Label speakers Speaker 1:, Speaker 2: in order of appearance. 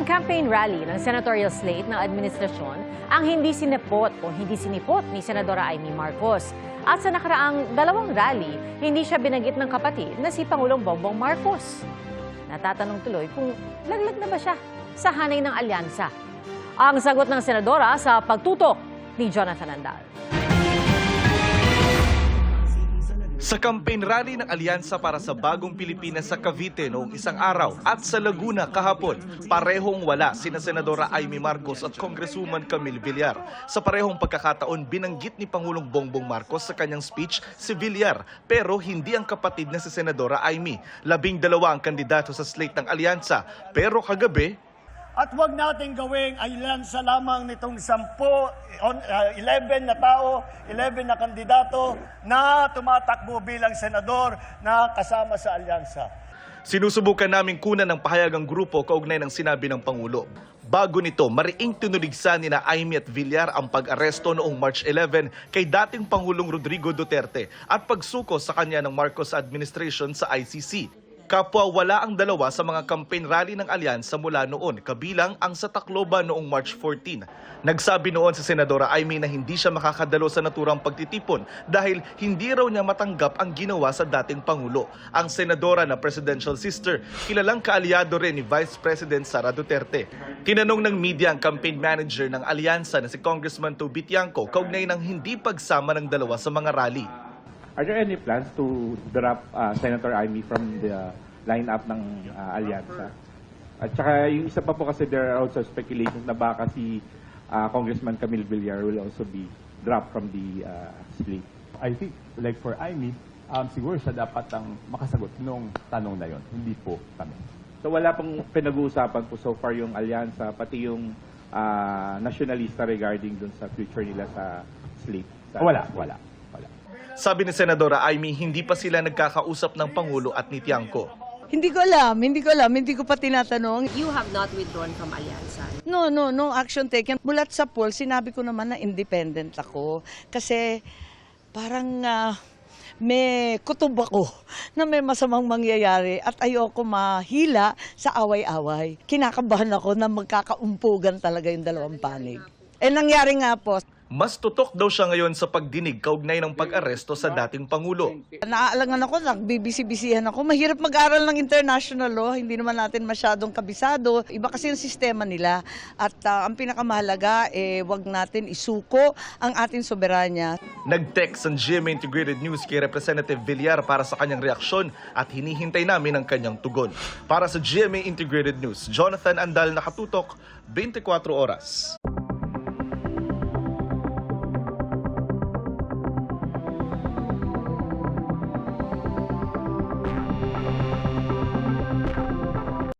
Speaker 1: Isang campaign rally ng senatorial slate ng administrasyon ang hindi sinipot ni Senadora Amy Marcos. At sa nakaraang dalawang rally, hindi siya binanggit ng kapatid na si Pangulong Bongbong Marcos. Natatanong tuloy kung laglag na ba siya sa hanay ng alyansa. Ang sagot ng senadora sa pagtutok ni Jonathan Andal.
Speaker 2: Sa campaign rally ng Alyansa para sa Bagong Pilipinas sa Cavite noong isang araw at sa Laguna kahapon, parehong wala sina Senadora Amy Marcos at Congresswoman Camille Villar. Sa parehong pagkakataon, binanggit ni Pangulong Bongbong Marcos sa kanyang speech si Villar, pero hindi ang kapatid na si Senadora Amy. 12 ang kandidato sa slate ng Alyansa, pero kagabi,
Speaker 3: at huwag natin gawing alyansa lamang nitong 11 na tao, 11 na kandidato na tumatakbo bilang senador na kasama sa alyansa.
Speaker 2: sinusubukan naming kunan ng pahayag ang grupo kaugnay ng sinabi ng Pangulo. Bago nito, mariing tinuligsa nina Amy at Villar ang pag-aresto noong March 11 kay dating Pangulong Rodrigo Duterte at pagsuko sa kanya ng Marcos administration sa ICC. Kapwa wala ang dalawa sa mga campaign rally ng alyansa mula noon, kabilang ang sa Tacloban noong March 14. Nagsabi noon si Senadora Amy na hindi siya makakadalo sa naturang pagtitipon dahil hindi raw niya matanggap ang ginawa sa dating Pangulo. Ang senadora na presidential sister, kilalang kaalyado rin ni Vice President Sara Duterte. Tinanong ng media ang campaign manager ng alyansa na si Congressman Toby Tiangco kaugnay ng hindi pagsama ng dalawa sa mga rally.
Speaker 4: Are there any plans to drop Senator Amy from the lineup ng alyansa? At saka yung isa pa po kasi there are also speculations na baka si Congressman Camille Villar will also be dropped from the slate.
Speaker 5: I think, like for Amy, siguro siya dapat ang makasagot nung tanong na yon, hindi po kami.
Speaker 4: So wala pong pinag-uusapan po so far yung alyansa, pati yung nationalista regarding dun sa future nila sa slate?
Speaker 5: Wala.
Speaker 2: Sabi ni Senadora Amy, hindi pa sila nagkakausap ng Pangulo at ni Tiangco.
Speaker 6: Hindi ko alam, hindi ko pa tinatanong.
Speaker 7: You have not withdrawn from Alyansa.
Speaker 6: No action taken. Bulat sa poll, sinabi ko naman na independent ako. Kasi parang may kutob ako na may masamang mangyayari at ayoko mahila sa away-away. Kinakabahan ako na magkakaumpugan talaga yung dalawang panig. Nangyari nga po.
Speaker 2: Mas tutok daw siya ngayon sa pagdinig kaugnay ng pag-aresto sa dating Pangulo.
Speaker 6: Naaalangan ako, nagbibisi-bisihan ako. Mahirap mag-aral ng international law, hindi naman natin masyadong kabisado. Iba kasi yung sistema nila. At ang pinakamahalaga, wag natin isuko ang ating soberanya.
Speaker 2: Nag-text ang GMA Integrated News kay Representative Villar para sa kanyang reaksyon at hinihintay namin ang kanyang tugon. Para sa GMA Integrated News, Jonathan Andal, nakatutok, 24 oras.